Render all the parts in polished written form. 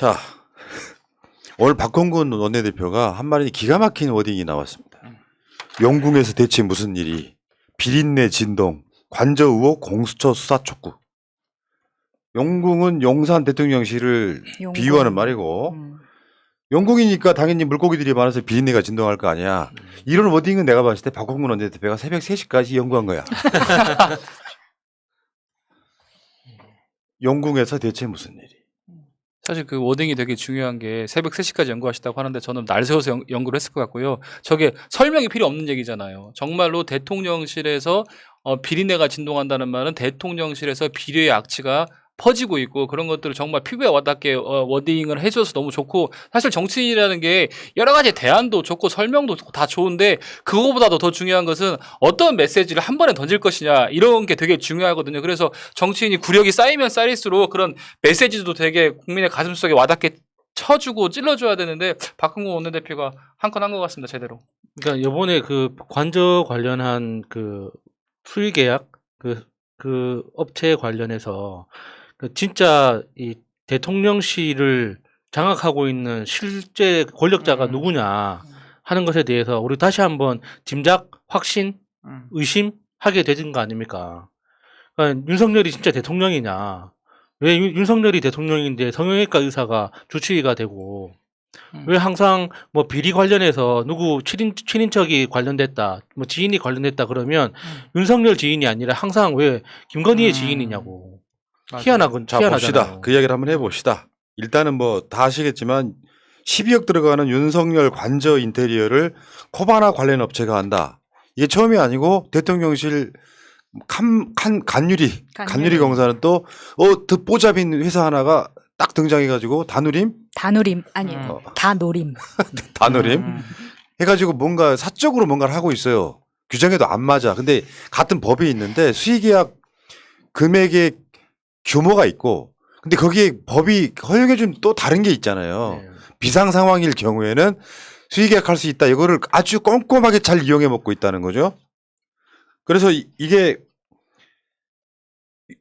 자, 오늘 박홍근 원내대표가 한 말이 기가 막힌 워딩이 나왔습니다. 영궁에서 대체 무슨 일이, 비린내 진동, 관저 의혹 공수처 수사 촉구. 영궁은 용산 대통령실을 용궁. 비유하는 말이고 영궁이니까 당연히 물고기들이 많아서 비린내가 진동할 거 아니야. 이런 워딩은 내가 봤을 때 박홍근 원내대표가 새벽 3시까지 연구한 거야. 영궁에서 대체 무슨 일이. 사실 그 워딩이 되게 중요한 게 새벽 3시까지 연구하시다고 하는데 저는 날 세워서 연구를 했을 것 같고요. 저게 설명이 필요 없는 얘기잖아요. 정말로 대통령실에서 비린내가 진동한다는 말은 대통령실에서 비리의 악취가 퍼지고 있고 그런 것들을 정말 피부에 와닿게 워딩을 해줘서 너무 좋고, 사실 정치인이라는 게 여러 가지 대안도 좋고 설명도 좋고 다 좋은데 그거보다도 더 중요한 것은 어떤 메시지를 한 번에 던질 것이냐, 이런 게 되게 중요하거든요. 그래서 정치인이 구력이 쌓이면 쌓일수록 그런 메시지도 되게 국민의 가슴속에 와닿게 쳐주고 찔러줘야 되는데 박홍근 원내대표가 한 건 한 것 같습니다. 제대로. 그러니까 이번에 그 관저 관련한 그 수의 계약 그 업체 관련해서 그 진짜 이 대통령실을 장악하고 있는 실제 권력자가 누구냐 하는 것에 대해서 우리 다시 한번 짐작, 확신, 의심하게 되는 거 아닙니까? 그러니까 윤석열이 진짜 대통령이냐? 왜 윤석열이 대통령인데 성형외과 의사가 주치의가 되고 왜 항상 뭐 비리 관련해서 누구 친인척이 관련됐다, 뭐 지인이 관련됐다 그러면 윤석열 지인이 아니라 항상 왜 김건희의 지인이냐고. 희한하군. 자, 봅시다. 그 이야기를 한번 해봅시다. 일단은 뭐 다 아시겠지만 12억 들어가는 윤석열 관저 인테리어를 코바나 관련 업체가 한다. 이게 처음이 아니고 대통령실 간유리 공사는 또 듣보잡인 회사 하나가 딱 등장해가지고 다누림 아니에요. 다노림. 다누림 해가지고 뭔가 사적으로 뭔가를 하고 있어요. 규정에도 안 맞아. 근데 같은 법이 있는데 수의계약 금액의 규모가 있고, 근데 거기에 법이 허용해준 또 다른 게 있잖아요. 네. 비상 상황일 경우에는 수의계약할 수 있다. 이거를 아주 꼼꼼하게 잘 이용해 먹고 있다는 거죠. 그래서 이게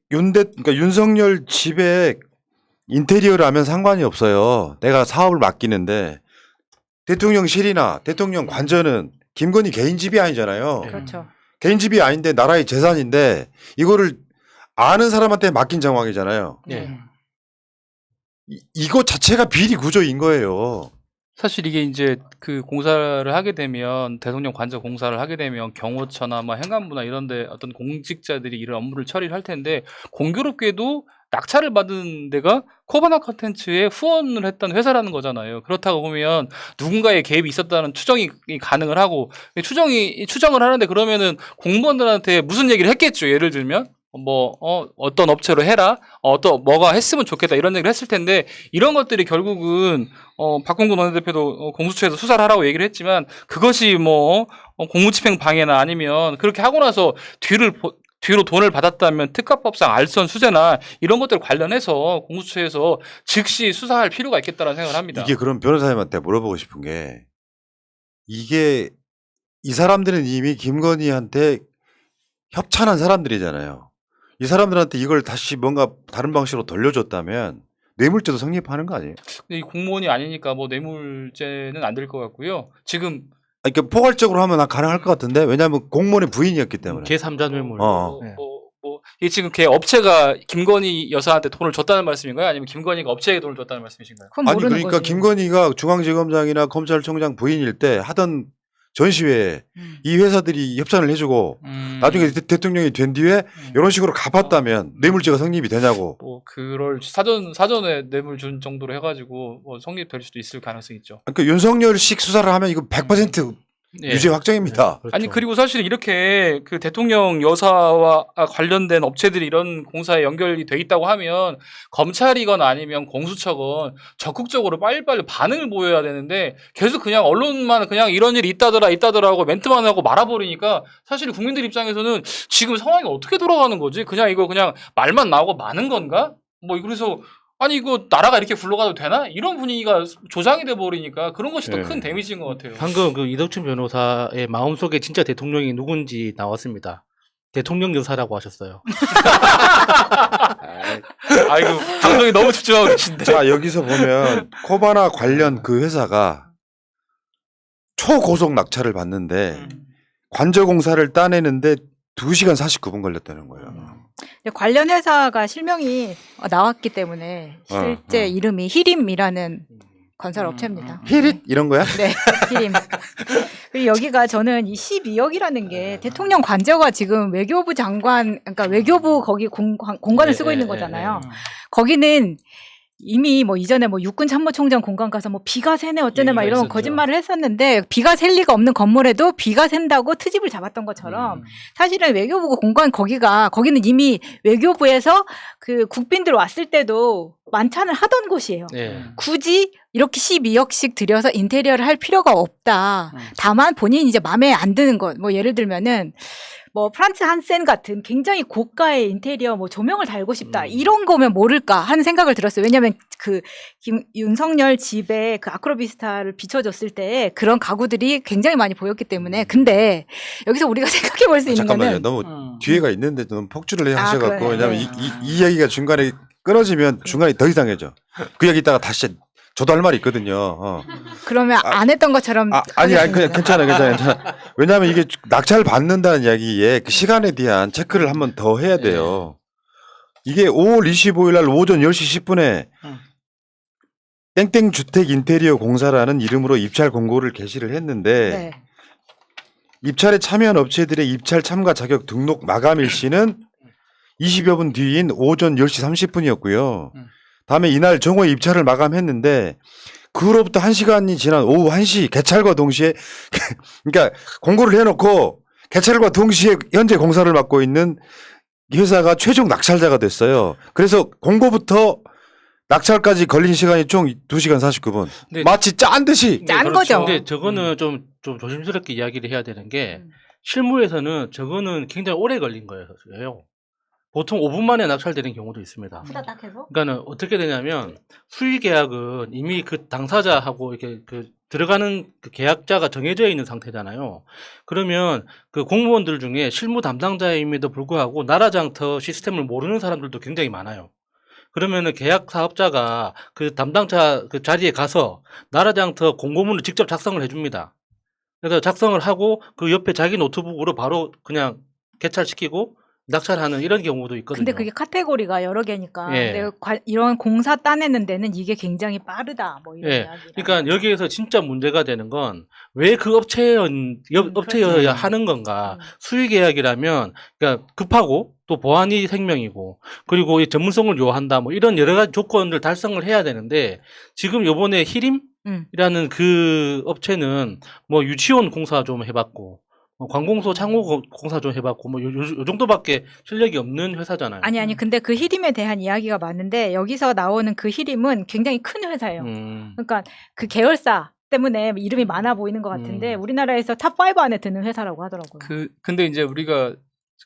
그러니까 윤석열 집에 인테리어를 하면 상관이 없어요. 내가 사업을 맡기는데 대통령실이나 대통령 관저는 김건희 개인 집이 아니잖아요. 그렇죠. 개인 집이 아닌데 나라의 재산인데 이거를 아는 사람한테 맡긴 정황이잖아요. 네. 이거 자체가 비리 구조인 거예요. 사실 이게 이제 그 공사를 하게 되면, 대통령 관저 공사를 하게 되면 경호처나 뭐 행안부나 이런 데 어떤 공직자들이 이런 업무를 처리를 할 텐데, 공교롭게도 낙찰을 받은 데가 코바나 컨텐츠에 후원을 했던 회사라는 거잖아요. 그렇다고 보면 누군가의 개입이 있었다는 추정이 가능을 하고, 추정을 하는데 그러면은 공무원들한테 무슨 얘기를 했겠죠. 예를 들면 어떤 업체로 해라, 뭐가 했으면 좋겠다, 이런 얘기를 했을 텐데, 이런 것들이 결국은 박홍근 원내대표도 공수처에서 수사를 하라고 얘기를 했지만, 그것이 공무집행 방해나 아니면 그렇게 하고 나서 뒤로 돈을 받았다면 특가법상 알선 수재나 이런 것들 관련해서 공수처에서 즉시 수사할 필요가 있겠다는 생각을 합니다. 이게 그럼 변호사님한테 물어보고 싶은 게, 이게 이 사람들은 이미 김건희한테 협찬한 사람들이잖아요. 이 사람들한테 이걸 다시 뭔가 다른 방식으로 돌려줬다면 뇌물죄도 성립하는 거 아니에요? 근데 이 공무원이 아니니까 뇌물죄는 안 될 것 같고요. 지금 그러니까 포괄적으로 하면 가능할 것 같은데, 왜냐하면 공무원의 부인이었기 때문에. 개3자 뇌물. 네. 이 지금 걔 업체가 김건희 여사한테 돈을 줬다는 말씀인가요? 아니면 김건희가 업체에 돈을 줬다는 말씀이신가요? 그건 아니 모르는 그러니까 거지. 김건희가 중앙지검장이나 검찰총장 부인일 때 하던 전시회에 이 회사들이 협찬을 해주고 나중에 대통령이 된 뒤에 이런 식으로 갚았다면 뇌물죄가 성립이 되냐고. 그럴 사전에 뇌물 준 정도로 해가지고 성립될 수도 있을 가능성이 있죠. 그러니까 윤석열식 수사를 하면 이거 100% 유죄 확정입니다. 그렇죠. 아니, 그리고 사실 이렇게 그 대통령 여사와 관련된 업체들이 이런 공사에 연결이 돼 있다고 하면 검찰이건 아니면 공수처건 적극적으로 빨리빨리 반응을 보여야 되는데, 계속 그냥 언론만 그냥 이런 일이 있다더라 하고 멘트만 하고 말아버리니까 사실 국민들 입장에서는 지금 상황이 어떻게 돌아가는 거지? 이거 그냥 말만 나오고 마는 건가? 그래서 아니 이거 나라가 이렇게 굴러가도 되나? 이런 분위기가 조장이 돼 버리니까 그런 것이 더 큰 데미지인 것 같아요. 방금 그 이덕춘 변호사의 마음속에 진짜 대통령이 누군지 나왔습니다. 대통령 여사라고 하셨어요. 아이고 방송이 너무 집중하고 계신데. 자, 여기서 보면 코바나 관련 그 회사가 초고속 낙찰을 받는데 관저공사를 따내는데 2시간 49분 걸렸다는 거예요. 관련 회사가 실명이 나왔기 때문에 실제 이름이 히림이라는 건설 업체입니다. 히릿 이런 거야? 네, 히림. 그리고 여기가 저는 이 12억이라는 게 대통령 관저가 지금 외교부 장관, 그러니까 외교부 거기 공간을 쓰고 있는 거잖아요. 거기는 이미 뭐 이전에 뭐 육군 참모총장 공간 가서 뭐 비가 새네 어쩌네 막 이런 있었죠. 거짓말을 했었는데 비가 셀 리가 없는 건물에도 비가 샌다고 트집을 잡았던 것처럼 사실은 외교부 공간 거기는 이미 외교부에서 그 국빈들 왔을 때도 만찬을 하던 곳이에요. 네. 굳이 이렇게 12억씩 들여서 인테리어를 할 필요가 없다. 다만 본인이 이제 마음에 안 드는 것, 뭐 예를 들면은 뭐 프란츠 한센 같은 굉장히 고가의 인테리어 뭐 조명을 달고 싶다. 이런 거면 모를까 하는 생각을 들었어요. 왜냐하면 그 윤석열 집에 그 아크로비스타를 비춰줬을 때 그런 가구들이 굉장히 많이 보였기 때문에. 근데 여기서 우리가 생각해 볼 수 있는 잠깐만요. 거는 너무 뒤에가 있는데 너무 폭주를 하셔갖고 그래. 왜냐면 네. 이 얘기가 중간에 끊어지면 중간에 더 이상해져. 그 얘기 있다가 다시 저도 할 말이 있거든요. 그러면 안 했던 것처럼 아니 그냥 하겠습니다. 괜찮아. 왜냐하면 이게 낙찰 받는다는 이야기에 그 시간에 대한 체크를 한 번 더 해야 돼요. 이게 5월 25일 날 오전 10시 10분에 땡땡 주택 인테리어 공사라는 이름으로 입찰 공고를 게시를 했는데 네. 입찰에 참여한 업체들의 입찰 참가 자격 등록 마감 일시는 20여 분 뒤인 오전 10시 30분이었고요. 다음에 이날 정오에 입찰을 마감했는데 그 후로부터 1시간이 지난 오후 1시 개찰과 동시에 그러니까 공고를 해놓고 개찰과 동시에 현재 공사를 맡고 있는 회사가 최종 낙찰자가 됐어요. 그래서 공고부터 낙찰까지 걸린 시간이 총 2시간 49분. 근데 마치 짠 듯이. 짠 거죠. 근데 저거는 좀 조심스럽게 이야기를 해야 되는 게 실무에서는 저거는 굉장히 오래 걸린 거예요. 보통 5분 만에 낙찰되는 경우도 있습니다. 후다닥 해서? 그러니까는 어떻게 되냐면 수의 계약은 이미 그 당사자하고 이렇게 그 들어가는 그 계약자가 정해져 있는 상태잖아요. 그러면 그 공무원들 중에 실무 담당자임에도 불구하고 나라장터 시스템을 모르는 사람들도 굉장히 많아요. 그러면은 계약 사업자가 그 담당자 그 자리에 가서 나라장터 공고문을 직접 작성을 해줍니다. 그래서 작성을 하고 그 옆에 자기 노트북으로 바로 그냥 개찰시키고 낙찰하는 이런 경우도 있거든요. 근데 그게 카테고리가 여러 개니까 예. 내가 이런 공사 따내는 데는 이게 굉장히 빠르다 뭐 이런 예. 이야기가. 그러니까 여기에서 진짜 문제가 되는 건 왜 그 업체여야 그렇죠. 하는 건가? 수의 계약이라면 그러니까 급하고 또 보안이 생명이고 그리고 이 전문성을 요한다 뭐 이런 여러 가지 조건들 달성을 해야 되는데 지금 요번에 히림이라는 그 업체는 뭐 유치원 공사 좀 해봤고 관공서 창호 공사 좀 해봤고 뭐 요 정도밖에 실력이 없는 회사잖아요. 아니 근데 그 히림에 대한 이야기가 맞는데 여기서 나오는 그 히림은 굉장히 큰 회사예요. 그러니까 그 계열사 때문에 이름이 많아 보이는 것 같은데 우리나라에서 탑5 안에 드는 회사라고 하더라고요. 근데 이제 우리가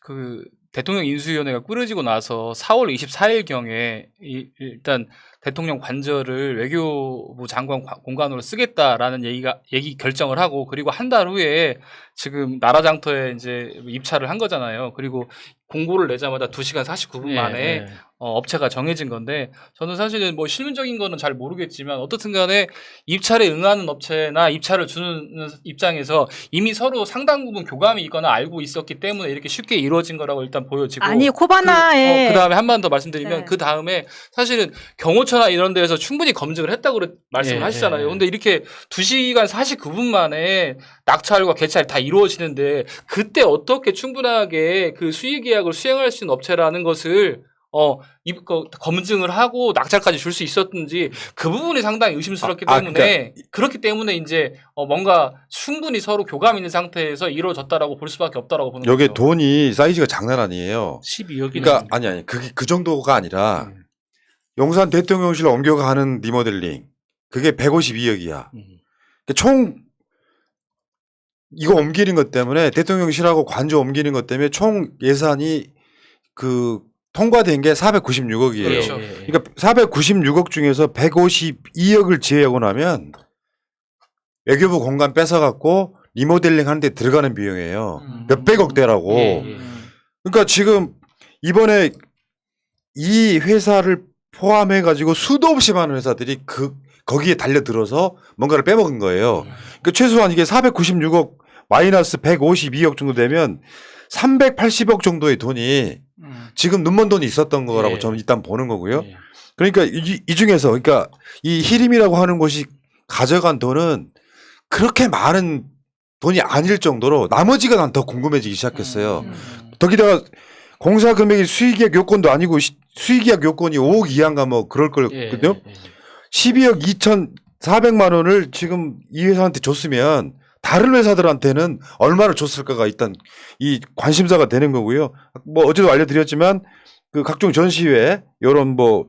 그 대통령 인수위원회가 꾸려지고 나서 4월 24일 경에 일단 대통령 관저를 외교부 장관 공간으로 쓰겠다라는 얘기 결정을 하고 그리고 한 달 후에 지금 나라장터에 이제 입찰을 한 거잖아요. 그리고 공고를 내자마자 2시간 49분 만에 업체가 정해진 건데 저는 사실은 뭐 실무적인 거는 잘 모르겠지만 어떻든 간에 입찰에 응하는 업체나 입찰을 주는 입장에서 이미 서로 상당 부분 교감이 있거나 알고 있었기 때문에 이렇게 쉽게 이루어진 거라고 일단 보여지고 아니 코바나에 그 다음에 한 번 더 말씀드리면 네. 그 다음에 사실은 경호처나 이런 데에서 충분히 검증을 했다고 말씀을 하시잖아요. 근데 이렇게 2시간 49분 만에 낙찰과 개찰이 다 이루어지는데 그때 어떻게 충분하게 그 수의 계약을 수행할 수 있는 업체라는 것을 검증을 하고 낙찰까지 줄 수 있었는지 그 부분이 상당히 의심스럽기 때문에 그렇기 때문에 이제 뭔가 충분히 서로 교감 있는 상태에서 이루어졌다라고 볼 수밖에 없다라고 보는 여기 거죠. 돈이 사이즈가 장난 아니에요. 12억이 그러니까 아니 그게 그 정도가 아니라 용산 대통령실 옮겨가는 리모델링 그게 152억이야. 총 이거 옮기는 것 때문에 대통령실하고 관저 옮기는 것 때문에 총 예산이 그 통과된 게 496억이에요. 그렇죠. 그러니까 496억 중에서 152억을 제외하고 나면 외교부 공간 뺏어갖고 리모델링 하는데 들어가는 비용이에요. 몇백억대라고. 그러니까 지금 이번에 이 회사를 포함해 가지고 수도 없이 많은 회사들이 거기에 달려들어서 뭔가를 빼먹은 거예요. 그러니까 최소한 이게 496억 마이너스 152억 정도 되면 380억 정도의 돈이 지금 눈먼 돈이 있었던 거라고 예. 저는 일단 보는 거고요. 예. 그러니까 이 중에서 그러니까 이 히림이라고 하는 곳이 가져간 돈은 그렇게 많은 돈이 아닐 정도로 나머지가 난 더 궁금해지기 시작했어요. 더기다가 공사 금액이 수의계약 요건도 아니고 수의계약 요건이 5억 이하인가 뭐 그럴 거거든요. 12억 2,400만 원을 지금 이 회사한테 줬으면 다른 회사들한테는 얼마나 줬을까가 일단 이 관심사가 되는 거고요. 뭐 어제도 알려드렸지만 그 각종 전시회 이런 뭐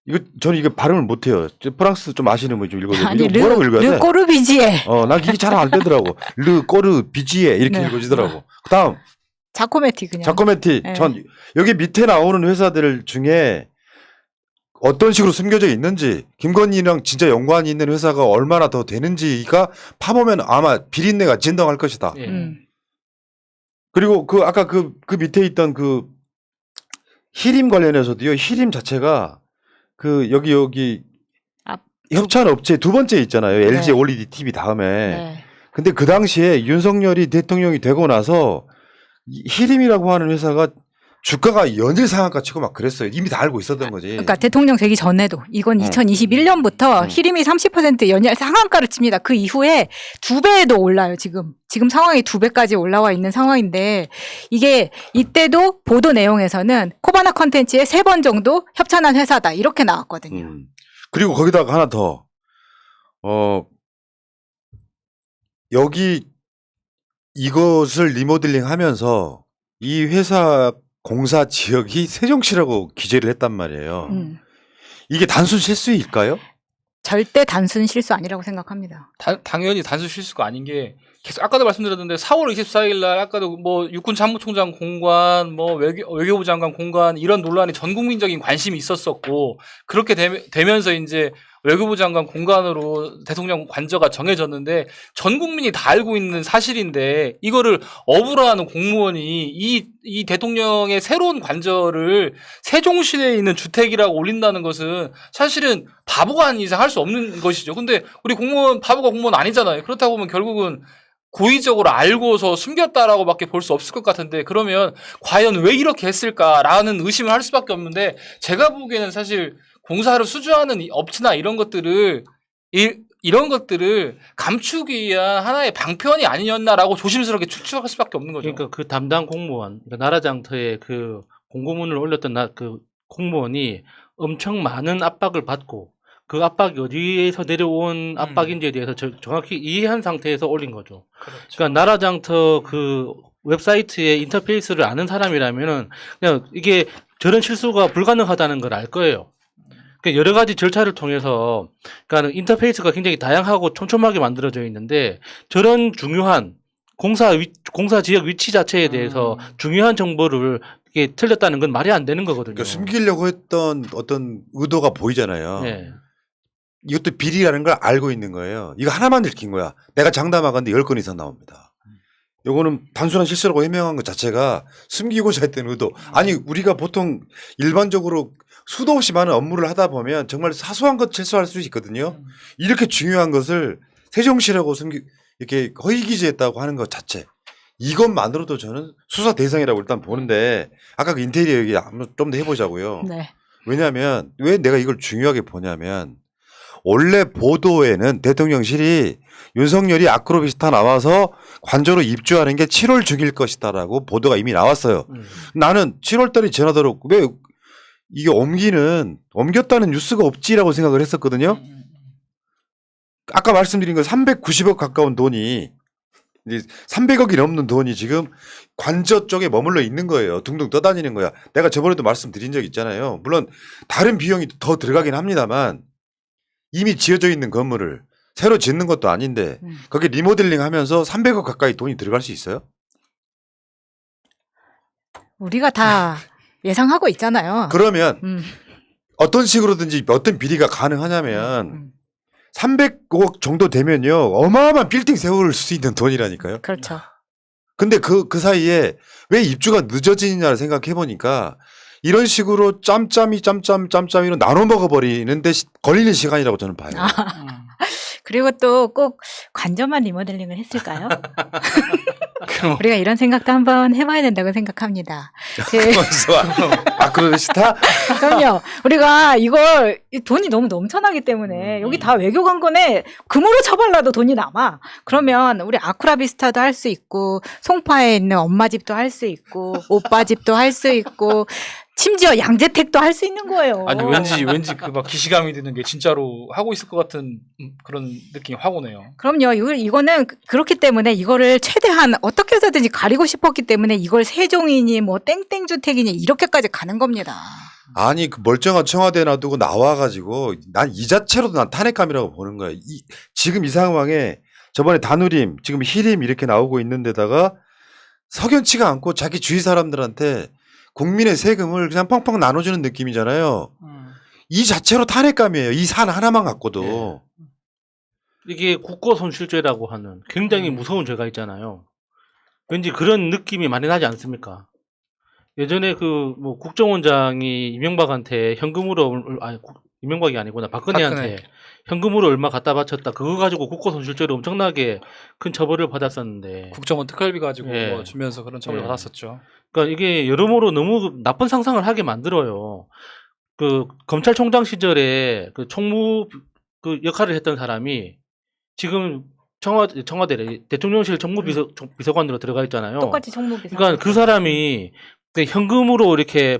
이거 저는 이거 발음을 못해요. 프랑스 좀 아시는 분 좀 읽어주세요. 아니 이거 뭐라고 읽어야 돼? 르꼬르비지에 난 이게 잘 안 되더라고. 르꼬르 비지에 이렇게 네. 읽어지더라고. 그다음 자코메티 그냥. 자코멘티. 네. 전 여기 밑에 나오는 회사들 중에 어떤 식으로 숨겨져 있는지 김건희랑 진짜 연관이 있는 회사가 얼마나 더 되는지가 파보면 아마 비린내가 진동할 것이다. 예. 그리고 그 아까 그 밑에 있던 그 히림 관련해서도요. 히림 자체가 그 여기 아, 협찬 업체 두 번째 있잖아요. LG 네. OLED TV 다음에. 네. 근데 그 당시에 윤석열이 대통령이 되고 나서 이 히림이라고 하는 회사가 주가가 연일 상한가 치고 막 그랬어요. 이미 다 알고 있었던 거지. 그러니까 대통령 되기 전에도 이건 2021년부터 히림이 30% 연일 상한가를 칩니다. 그 이후에 2배도 올라요. 지금 상황이 2배까지 올라와 있는 상황인데 이게 이때도 보도 내용에서는 코바나 컨텐츠에 3번 정도 협찬한 회사다 이렇게 나왔거든요. 그리고 거기다가 하나 더. 여기 이것을 리모델링 하면서 이 회사 공사 지역이 세종시라고 기재를 했단 말이에요. 이게 단순 실수일까요? 절대 단순 실수 아니라고 생각합니다. 당연히 단순 실수가 아닌 게 계속 아까도 말씀드렸는데 4월 24일 날 아까도 뭐 육군 참모총장 공관 뭐 외교부 장관 공관 이런 논란이 전 국민적인 관심이 있었었고 그렇게 되면서 이제 외교부 장관 공관으로 대통령 관저가 정해졌는데 전 국민이 다 알고 있는 사실인데 이거를 어불화하는 공무원이 이 대통령의 새로운 관저를 세종시내에 있는 주택이라고 올린다는 것은 사실은 바보가 아닌 이상 할 수 없는 것이죠. 근데 우리 공무원 바보가 공무원 아니잖아요. 그렇다고 보면 결국은 고의적으로 알고서 숨겼다라고밖에 볼 수 없을 것 같은데 그러면 과연 왜 이렇게 했을까라는 의심을 할 수밖에 없는데 제가 보기에는 사실 공사를 수주하는 이 업체나 이런 것들을 감추기 위한 하나의 방편이 아니었나라고 조심스럽게 추측할 수밖에 없는 거죠. 그러니까 그 담당 공무원, 그러니까 나라장터에 그 공고문을 올렸던 그 공무원이 엄청 많은 압박을 받고 그 압박이 어디에서 내려온 압박인지에 대해서 정확히 이해한 상태에서 올린 거죠. 그렇죠. 그러니까 나라장터 그 웹사이트의 인터페이스를 아는 사람이라면은 그냥 이게 저런 실수가 불가능하다는 걸 알 거예요. 그러니까 여러 가지 절차를 통해서 그러니까 인터페이스가 굉장히 다양하고 촘촘하게 만들어져 있는데 저런 중요한 공사 지역 위치 자체에 대해서 중요한 정보를 이게 틀렸다는 건 말이 안 되는 거거든요. 그러니까 숨기려고 했던 어떤 의도가 보이잖아요. 네. 이것도 비리라는 걸 알고 있는 거예요. 이거 하나만 들킨 거야. 내가 장담하건대 10건 이상 나옵니다. 요거는 단순한 실수라고 해명한 것 자체가 숨기고자 했던 의도. 아니 우리가 보통 일반적으로 수도 없이 많은 업무를 하다 보면 정말 사소한 것 실수할 수 있거든요. 이렇게 중요한 것을 세종시라고 이렇게 허위기재했다고 하는 것 자체. 이것만으로도 저는 수사 대상이라고 일단 보는데 아까 그 인테리어 얘기 좀 더 해보자고요. 네. 왜냐하면 왜 내가 이걸 중요하게 보냐면 원래 보도에는 대통령실이 윤석열이 아크로비스타 나와서 관저로 입주하는 게 7월 중일 것이다라고 보도가 이미 나왔어요. 나는 7월 달이 지나도록 왜 이게 옮겼다는 뉴스가 없지라고 생각을 했었거든요. 아까 말씀드린 거 390억 가까운 돈이 300억이 넘는 돈이 지금 관저 쪽에 머물러 있는 거예요. 둥둥 떠다니는 거야. 내가 저번에도 말씀드린 적 있잖아요. 물론 다른 비용이 더 들어가긴 합니다만 이미 지어져 있는 건물을 새로 짓는 것도 아닌데 거기 리모델링 하면서 300억 가까이 돈이 들어갈 수 있어요? 우리가 다 예상하고 있잖아요. 그러면 어떤 식으로든지 어떤 비리가 가능하냐면 300억 정도 되면요. 어마어마한 빌딩 세울 수 있는 돈이라니까요. 그렇죠. 근데 그 사이에 왜 입주가 늦어지느냐를 생각해 보니까 이런 식으로 짬짬이로 나눠 먹어버리는데 걸리는 시간이라고 저는 봐요. 음. 그리고 또 꼭 관저만 리모델링을 했을까요? 그럼 우리가 이런 생각도 한번 해봐야 된다고 생각합니다. 그래서 아크로스타 그럼요. 우리가 이걸 이 돈이 너무 넘쳐나기 때문에 여기 다 외교 관건에 금으로 처발라도 돈이 남아. 그러면 우리 아쿠라비스타도 할 수 있고 송파에 있는 엄마 집도 할 수 있고 오빠 집도 할 수 있고 심지어 양재택도 할 수 있는 거예요. 아니 왠지 그 막 기시감이 드는 게 진짜로 하고 있을 것 같은 그런 느낌이 확 오네요. 그럼요. 이거는 그렇기 때문에 이거를 최대한 어떻게 해서든지 가리고 싶었기 때문에 이걸 세종이니 뭐 땡땡주택이니 이렇게까지 가는 겁니다. 아니 그 멀쩡한 청와대 놔두고 나와가지고 난 이 자체로도 난 탄핵감이라고 보는 거야. 지금 이 상황에 저번에 다누림 지금 희림 이렇게 나오고 있는데다가 석연치가 않고 자기 주위 사람들한테 국민의 세금을 그냥 펑펑 나눠주는 느낌이잖아요. 이 자체로 탄핵감이에요. 이 산 하나만 갖고도. 이게 국고손실죄라고 하는 굉장히 무서운 죄가 있잖아요. 왠지 그런 느낌이 많이 나지 않습니까? 예전에 그 뭐 국정원장이 이명박한테 현금으로 이명박이 아니구나 박근혜한테 박근혜. 현금으로 얼마 갖다 바쳤다 그거 가지고 국고손실죄로 엄청나게 큰 처벌을 받았었는데 국정원 특활비 가지고 예. 뭐 주면서 그런 처벌을 예. 받았었죠. 그러니까 이게 여러모로 너무 나쁜 상상을 하게 만들어요. 그 검찰총장 시절에 그 총무 그 역할을 했던 사람이 지금 청와대 대통령실 정무비서관으로 들어가 있잖아요. 똑같이 총무비서. 그러니까 그 사람이 그 현금으로 이렇게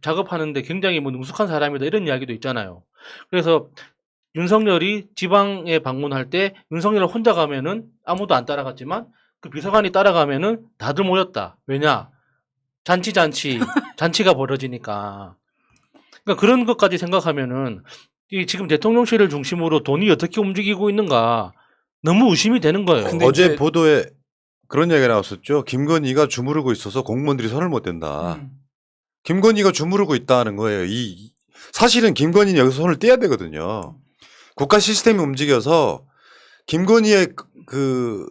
작업하는데 굉장히 뭐 능숙한 사람이다 이런 이야기도 있잖아요. 그래서 윤석열이 지방에 방문할 때 윤석열 혼자 가면은 아무도 안 따라갔지만 그 비서관이 따라가면은 다들 모였다. 왜냐? 잔치가 벌어지니까. 그러니까 그런 것까지 생각하면은 이 지금 대통령실을 중심으로 돈이 어떻게 움직이고 있는가 너무 의심이 되는 거예요. 근데 어제 이제- 보도에 그런 얘기가 나왔었죠. 김건희가 주무르고 있어서 공무원들이 손을 못 댄다. 김건희가 주무르고 있다는 거예요. 사실은 김건희는 여기서 손을 떼야 되거든요. 국가 시스템이 움직여서 김건희의 그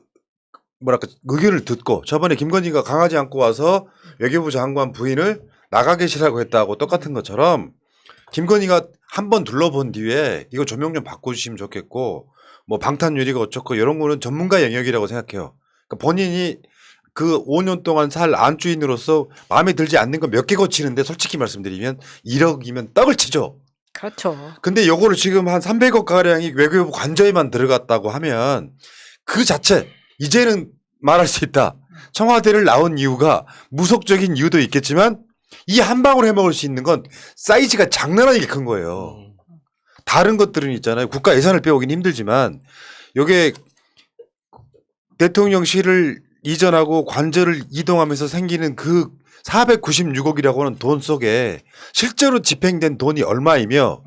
뭐랄까 의견을 듣고 저번에 김건희가 강하지 않고 와서 외교부 장관 부인을 나가 계시라고 했다고 똑같은 것처럼 김건희가 한번 둘러본 뒤에 이거 조명 좀 바꿔주시면 좋겠고 뭐 방탄유리가 어쩌고 이런 거는 전문가 영역이라고 생각해요. 그러니까 본인이 그 5년 동안 살 안주인으로서 마음에 들지 않는 거 몇 개 고치는데 솔직히 말씀드리면 1억이면 떡을 치죠. 그렇죠. 근데 요거를 지금 한 300억 가량이 외교부 관저에만 들어갔다고 하면 그 자체 이제는 말할 수 있다. 청와대를 나온 이유가 무속적인 이유도 있겠지만 이 한 방울 해먹을 수 있는 건 사이즈가 장난 아니게 큰 거예요. 다른 것들은 있잖아요. 국가 예산을 빼오긴 힘들지만 요게 대통령실을 이전하고 관저를 이동하면서 생기는 그 496억이라고 하는 돈 속에 실제로 집행된 돈이 얼마이며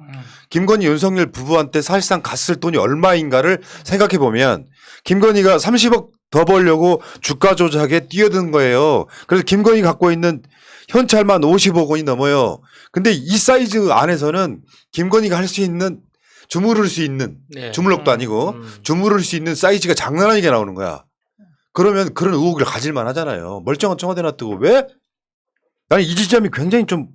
김건희 윤석열 부부한테 사실상 갔을 돈이 얼마인가를 생각해 보면 김건희가 30억 더 벌려고 주가 조작에 뛰어든 거예요. 그래서 김건희 갖고 있는 현찰만 50억 원이 넘어요. 근데 이 사이즈 안에서는 김건희가 할 수 있는 주무를 수 있는 네. 주물럭도 아니고 주무를 수 있는 사이즈가 장난 아니게 나오는 거야. 그러면 그런 의혹을 가질만 하잖아요. 멀쩡한 청와대 놔두고 왜? 나는 이 지점이 굉장히 좀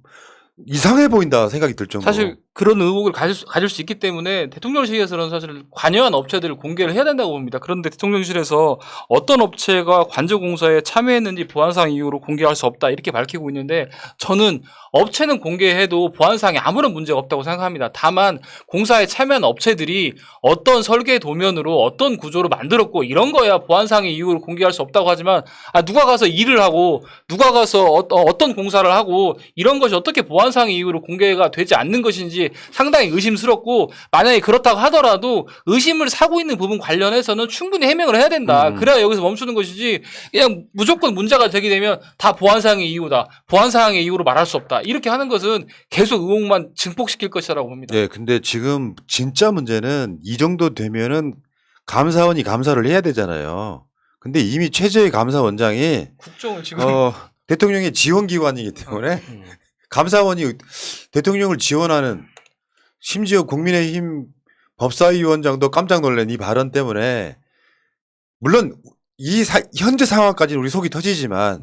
이상해 보인다 생각이 들 정도로. 사실 그런 의혹을 가질 수 있기 때문에 대통령실에서는 사실 관여한 업체들을 공개를 해야 된다고 봅니다. 그런데 대통령실에서 어떤 업체가 관저공사에 참여했는지 보안상 이유로 공개할 수 없다 이렇게 밝히고 있는데 저는 업체는 공개해도 보안상에 아무런 문제가 없다고 생각합니다. 다만 공사에 참여한 업체들이 어떤 설계 도면으로 어떤 구조로 만들었고 이런 거야 보안상의 이유로 공개할 수 없다고 하지만 누가 가서 일을 하고 누가 가서 어떤 공사를 하고 이런 것이 어떻게 보안상의 이유로 공개가 되지 않는 것인지 상당히 의심스럽고 만약에 그렇다고 하더라도 의심을 사고 있는 부분 관련해서는 충분히 해명을 해야 된다. 그래야 여기서 멈추는 것이지 그냥 무조건 문제가 되게 되면 다 보안상의 이유다. 보안상의 이유로 말할 수 없다. 이렇게 하는 것은 계속 의혹만 증폭시킬 것이라고 봅니다. 네, 근데 지금 진짜 문제는 이 정도 되면은 감사원이 감사를 해야 되잖아요. 근데 이미 최재의 감사원장이 국정을 지금 대통령의 지원기관이기 때문에 감사원이 대통령을 지원하는 심지어 국민의힘 법사위원장도 깜짝 놀란 이 발언 때문에 물론 현재 상황까지는 우리 속이 터지지만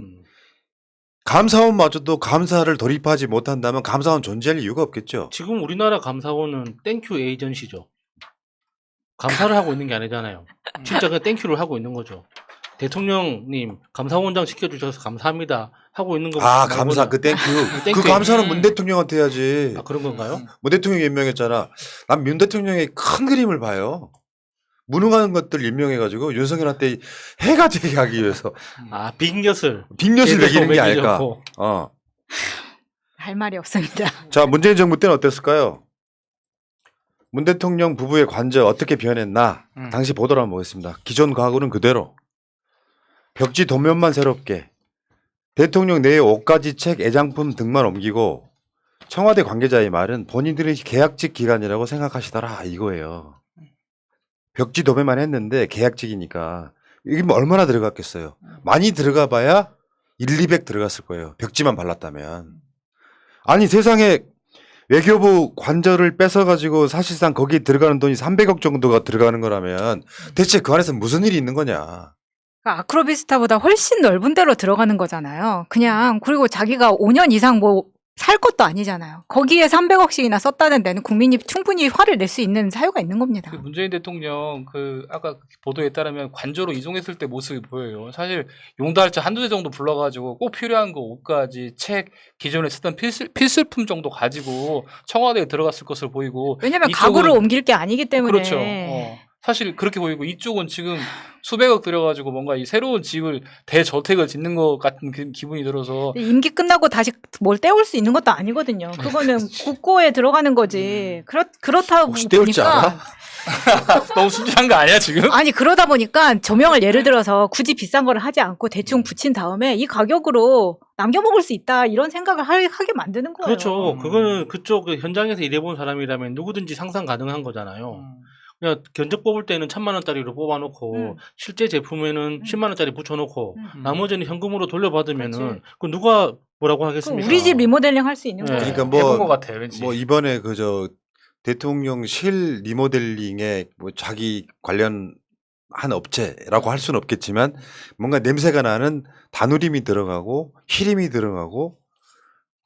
감사원마저도 감사를 돌입하지 못한다면 감사원 존재할 이유가 없겠죠. 지금 우리나라 감사원은 땡큐 에이전시죠. 감사를 하고 있는 게 아니잖아요. 진짜 그 땡큐를 하고 있는 거죠. 대통령님 감사원장 시켜주셔서 감사합니다 하고 있는 거. 아 감사 그 땡큐. 땡큐. 그 감사는 문 대통령한테 해야지. 아, 그런 건가요? 문 대통령이 임명했잖아. 난 문 대통령의 큰 그림을 봐요. 무능한 것들 임명해가지고 윤석열한테 해가 되게 하기 위해서 아 빅엿을 빅엿을 매기는 게 아닐까. 먹이려고. 할 말이 없습니다. 자 문재인 정부 때는 어땠을까요? 문 대통령 부부의 관저 어떻게 변했나 당시 보도를 한번 보겠습니다. 기존 과거는 그대로 벽지 도면만 새롭게 대통령 내의 옷가지 책 애장품 등만 옮기고 청와대 관계자의 말은 본인들의 계약직 기간이라고 생각하시더라 이거예요. 벽지 도배만 했는데 계약직이니까 이게 뭐 얼마나 들어갔겠어요. 많이 들어가 봐야 1,200 들어갔을 거예요. 벽지만 발랐다면. 아니 세상에 외교부 관저를 뺏어가지고 사실상 거기에 들어가는 돈이 300억 정도가 들어가는 거라면 대체 그 안에서 무슨 일이 있는 거냐. 그러니까 아크로비스타보다 훨씬 넓은 데로 들어가는 거잖아요. 그냥 그리고 자기가 5년 이상 뭐 살 것도 아니잖아요. 거기에 300억씩이나 썼다는 데는 국민이 충분히 화를 낼 수 있는 사유가 있는 겁니다. 그 문재인 대통령 그 아까 보도에 따르면 관저로 이동했을 때 모습이 보여요. 사실 용달차 한두 대 정도 불러가지고 꼭 필요한 거 옷까지 책 기존에 쓰던 필수품 정도 가지고 청와대에 들어갔을 것으로 보이고 왜냐하면 이쪽은- 가구를 옮길 게 아니기 때문에. 그렇죠. 사실 그렇게 보이고 이쪽은 지금 수백억 들여가지고 뭔가 이 새로운 집을 대저택을 짓는 것 같은 그 기분이 들어서 임기 끝나고 다시 뭘 떼올 수 있는 것도 아니거든요. 그거는 국고에 들어가는 거지. 그렇다고 혹시 떼올 줄 보니까 알아? 너무 순진한 거 아니야 지금? 아니 그러다 보니까 조명을 예를 들어서 굳이 비싼 거를 하지 않고 대충 붙인 다음에 이 가격으로 남겨 먹을 수 있다 이런 생각을 하게 만드는 거예요. 그렇죠. 그거는 그쪽 그 현장에서 일해본 사람이라면 누구든지 상상 가능한 거잖아요. 그냥 견적 뽑을 때는 1,000만 원짜리로 뽑아놓고 실제 제품에는 10만 원짜리 붙여놓고 나머지는 현금으로 돌려받으면은 그렇지. 그 누가 뭐라고 그럼 하겠습니까? 우리 집 리모델링 할 수 있는 네. 거예요. 그러니까 해본 것 같아 왠지. 뭐 이번에 그저 대통령실 리모델링에 뭐 자기 관련한 업체라고 할 수는 없겠지만 뭔가 냄새가 나는 단우림이 들어가고 히림이 들어가고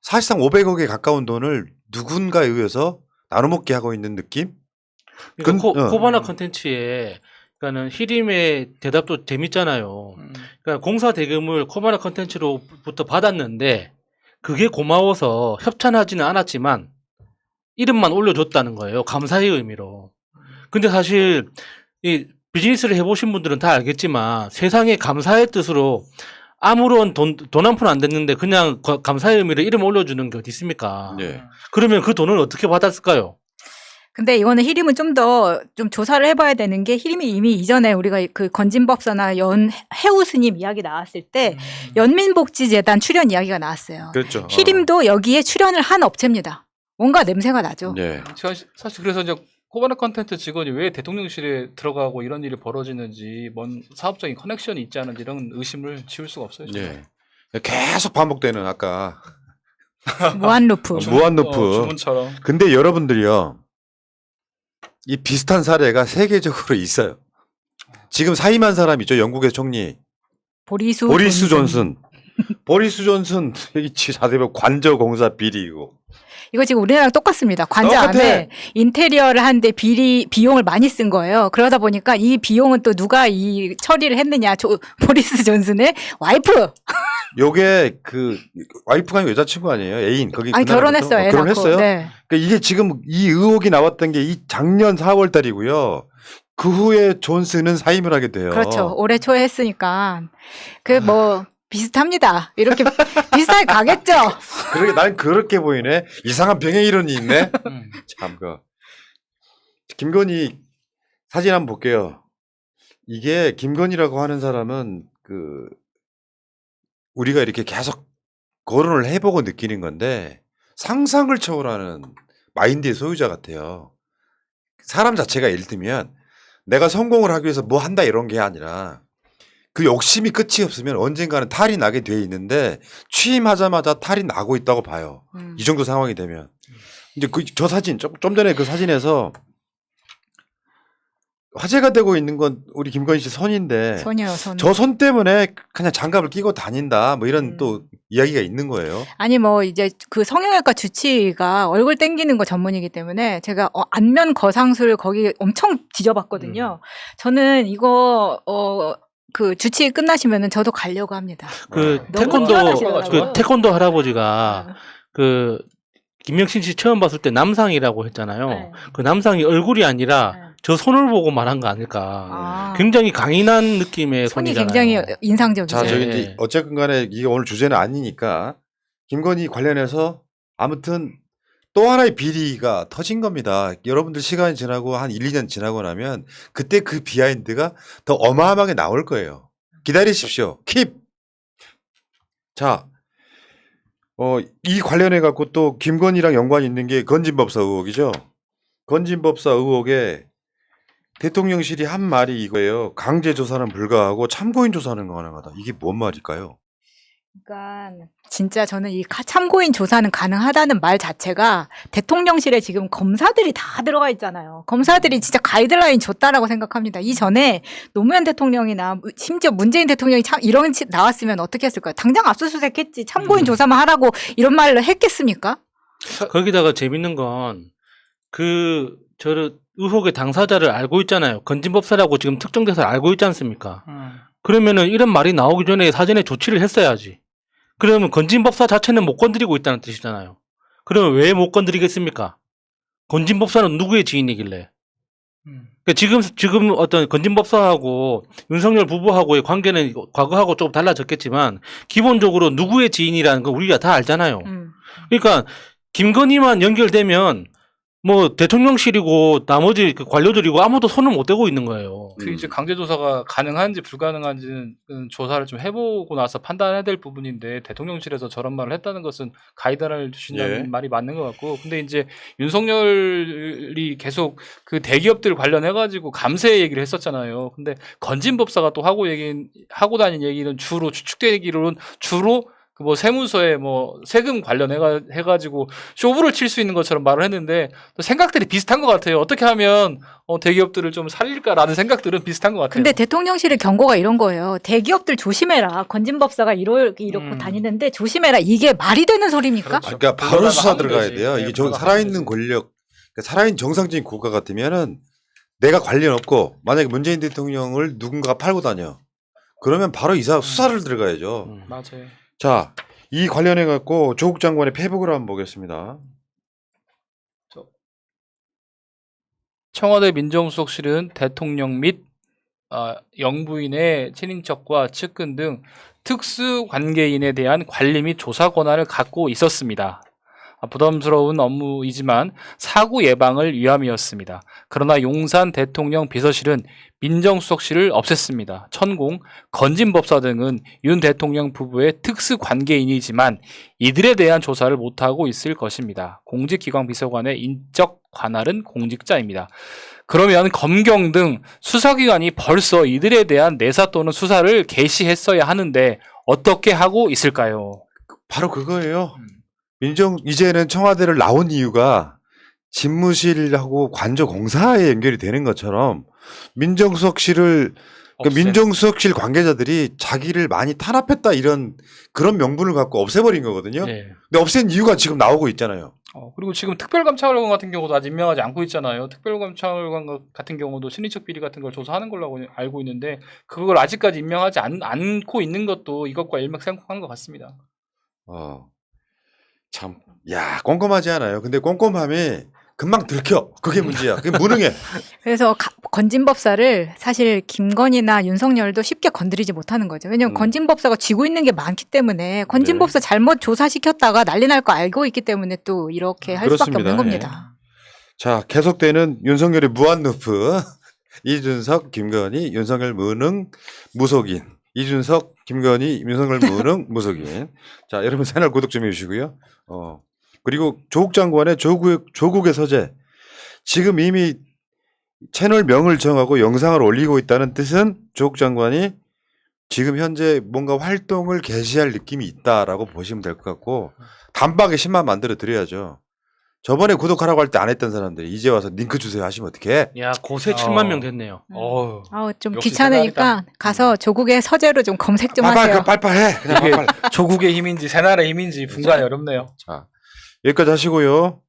사실상 500억에 가까운 돈을 누군가에 의해서 나눠먹게 하고 있는 느낌? 그러니까 코바나 컨텐츠에 그러니까는 히림의 대답도 재밌잖아요. 그러니까 공사 대금을 코바나 컨텐츠로부터 받았는데 그게 고마워서 협찬하지는 않았지만 이름만 올려줬다는 거예요. 감사의 의미로. 근데 사실 이 비즈니스를 해보신 분들은 다 알겠지만 세상에 감사의 뜻으로 아무런 돈 한 푼 안 됐는데 그냥 감사의 의미로 이름 올려주는 게 어디 있습니까? 네. 그러면 그 돈을 어떻게 받았을까요? 근데 이거는 히림은 좀 더 좀 조사를 해봐야 되는 게 히림이 이미 이전에 우리가 그 건진법사나 해우 스님 이야기 나왔을 때 연민복지재단 출연 이야기가 나왔어요. 그렇죠. 히림도 여기에 출연을 한 업체입니다. 뭔가 냄새가 나죠. 네. 사실 그래서 이제 코바나 컨텐츠 직원이 왜 대통령실에 들어가고 이런 일이 벌어지는지 뭔 사업적인 커넥션이 있지 않은지 이런 의심을 지울 수가 없어요. 네. 계속 반복되는 아까 무한 루프. 무한 루프. 주문처럼. 근데 여러분들이요. 이 비슷한 사례가 세계적으로 있어요. 지금 사임한 사람 있죠. 영국의 총리. 보리수 존슨. 보리스 존슨 여기 4대별 관저 공사 비리고. 이거 지금 우리나라랑 똑같습니다. 관저 똑같아. 안에 인테리어를 하는데 비용을 많이 쓴 거예요. 그러다 보니까 이 비용은 또 누가 이 처리를 했느냐. 보리스 존슨의 와이프. 요게 그 와이프가 아니고 여자친구 아니에요? 애인. 거기 아니 그 나라부터? 결혼했어요. 애 낳고. 결혼했어요? 네. 그러니까 이게 지금 이 의혹이 나왔던 게 이 작년 4월 달이고요. 그 후에 존슨은 사임을 하게 돼요. 그렇죠. 올해 초에 했으니까 그 뭐 비슷합니다. 이렇게 비슷하게 가겠죠. 그러게 난 그렇게 보이네. 이상한 병행 이론이 있네. 참 그. 김건희 사진 한번 볼게요. 이게 김건희라고 하는 사람은 그 우리가 이렇게 계속 거론을 해보고 느끼는 건데 상상을 초월하는 마인드의 소유자 같아요. 사람 자체가 예를 들면 내가 성공을 하기 위해서 뭐 한다 이런 게 아니라 그 욕심이 끝이 없으면 언젠가는 탈이 나게 돼 있는데 취임하자마자 탈이 나고 있다고 봐요. 이 정도 상황이 되면 이제 저 사진 좀 전에 그 사진에서 화제가 되고 있는 건 우리 김건희 씨 손인데 손이요, 손. 저 손 때문에 그냥 장갑을 끼고 다닌다 뭐 이런 음. 또 이야기가 있는 거예요. 아니 뭐 이제 그 성형외과 주치의가 얼굴 땡기는 거 전문이기 때문에 제가 안면 거상술 거기 엄청 뒤져봤거든요. 저는 이거 그 주치의 끝나시면은 저도 가려고 합니다. 그 너무 태권도 뛰어나시더라고요. 그 태권도 할아버지가 그 김명신 씨 처음 봤을 때 남상이라고 했잖아요. 네. 그 남상이 얼굴이 아니라 네. 저 손을 보고 말한 거 아닐까. 아, 굉장히 강인한 느낌의 손이 손이잖아요. 굉장히 인상적이죠. 자, 저기 네. 이제 어쨌든 간에 이게 오늘 주제는 아니니까 김건희 관련해서 아무튼 또 하나의 비리가 터진 겁니다. 여러분들 시간이 지나고 한 1, 2년 지나고 나면 그때 그 비하인드가 더 어마어마하게 나올 거예요. 기다리십시오. 킵! 자, 이 관련해 갖고 또 김건희랑 연관이 있는 게 건진법사 의혹이죠. 건진법사 의혹에 대통령실이 한 말이 이거예요. 강제 조사는 불가하고 참고인 조사는 가능하다. 이게 뭔 말일까요? 그러니까 진짜 저는 이 참고인 조사는 가능하다는 말 자체가 대통령실에 지금 검사들이 다 들어가 있잖아요. 검사들이 진짜 가이드라인 줬다라고 생각합니다. 이전에 노무현 대통령이나 심지어 문재인 대통령이 이런 식 나왔으면 어떻게 했을까요? 당장 압수수색했지. 참고인 조사만 하라고 이런 말로 했겠습니까? 거기다가 재밌는 건 저 의혹의 당사자를 알고 있잖아요. 건진법사라고 지금 특정돼서 알고 있지 않습니까? 그러면은 이런 말이 나오기 전에 사전에 조치를 했어야지. 그러면 건진법사 자체는 못 건드리고 있다는 뜻이잖아요. 그러면 왜 못 건드리겠습니까? 건진법사는 누구의 지인이길래? 그러니까 지금 어떤 건진법사하고 윤석열 부부하고의 관계는 과거하고 조금 달라졌겠지만 기본적으로 누구의 지인이라는 건 우리가 다 알잖아요. 그러니까 김건희만 연결되면 뭐 대통령실이고 나머지 그 관료들이고 아무도 손을 못 대고 있는 거예요. 그 이제 강제 조사가 가능한지 불가능한지는 조사를 좀 해보고 나서 판단해야 될 부분인데 대통령실에서 저런 말을 했다는 것은 가이드라인을 주신다는 예. 말이 맞는 것 같고, 근데 이제 윤석열이 계속 그 대기업들 관련해가지고 감세 얘기를 했었잖아요. 근데 건진법사가 또 하고 다닌 얘기는 주로 추측되기로는 주로 그 뭐 세무서에 뭐 세금 관련해가지고 쇼부를 칠 수 있는 것처럼 말을 했는데 또 생각들이 비슷한 것 같아요. 어떻게 하면 대기업들을 좀 살릴까라는 생각들은 비슷한 것 같아요. 근데 대통령실의 경고가 이런 거예요. 대기업들 조심해라. 건진법사가 이렇고 다니는데 조심해라. 이게 말이 되는 소리입니까? 그렇죠. 그러니까 바로 그러다가 수사 하면 들어가야 되지. 돼요. 네, 이게 그러다가 살아있는 하면 되지. 권력, 그러니까 살아있는 정상적인 국가 같으면은 내가 관련 없고 만약에 문재인 대통령을 누군가가 팔고 다녀. 그러면 바로 수사를 들어가야죠. 맞아요. 자, 이 관련해 갖고 조국 장관의 페북을 한번 보겠습니다. 청와대 민정수석실은 대통령 및 영부인의 친인척과 측근 등 특수 관계인에 대한 관리 및 조사 권한을 갖고 있었습니다. 부담스러운 업무이지만 사고 예방을 위함이었습니다. 그러나 용산 대통령 비서실은 민정수석실을 없앴습니다. 천공, 건진법사 등은 윤 대통령 부부의 특수 관계인이지만 이들에 대한 조사를 못하고 있을 것입니다. 공직기관 비서관의 인적 관할은 공직자입니다. 그러면 검경 등 수사기관이 벌써 이들에 대한 내사 또는 수사를 개시했어야 하는데 어떻게 하고 있을까요? 바로 그거예요. 이제는 청와대를 나온 이유가 집무실하고 관저 공사에 연결이 되는 것처럼 민정수석실을 그러니까 민정수석실 관계자들이 자기를 많이 탄압했다 이런 그런 명분을 갖고 없애버린 거거든요. 네. 근데 없앤 이유가 지금 나오고 있잖아요. 그리고 지금 특별감찰관 같은 경우도 아직 임명하지 않고 있잖아요. 특별감찰관 같은 경우도 친인척 비리 같은 걸 조사하는 걸로 알고 있는데 그걸 아직까지 임명하지 않고 있는 것도 이것과 일맥상통한 것 같습니다. 참, 야, 꼼꼼하지 않아요. 근데 꼼꼼함이 금방 들켜. 그게 문제야. 그게 무능해. 그래서 건진법사를 사실 김건희나 윤석열도 쉽게 건드리지 못하는 거죠. 왜냐하면 건진법사가 쥐고 있는 게 많기 때문에 건진법사 잘못 조사시켰다가 난리 날 거 알고 있기 때문에 또 이렇게 할 수밖에 그렇습니다. 없는 겁니다. 자, 계속되는 윤석열의 무한루프. 이준석, 김건희, 윤석열 무능, 무속인. 이준석, 김건희, 윤석열 무능, 무속인. 자, 여러분 채널 구독 좀 해주시고요. 그리고 조국 장관의 조국의 서재. 지금 이미 채널명을 정하고 영상을 올리고 있다는 뜻은 조국 장관이 지금 현재 뭔가 활동을 개시할 느낌이 있다라고 보시면 될 것 같고 단박에 10만 만들어 드려야죠. 저번에 구독하라고 할 때 안 했던 사람들이 이제 와서 링크 주세요 하시면 어떡해? 야, 고세 어. 7만 명 됐네요. 어우. 좀 역시 귀찮으니까 가서 조국의 서재로 좀 검색 좀 하세요. 빨빨해. 그냥 이게 빨빨. 조국의 힘인지 새나라의 힘인지 분간이 어렵네요. 자, 여기까지 하시고요.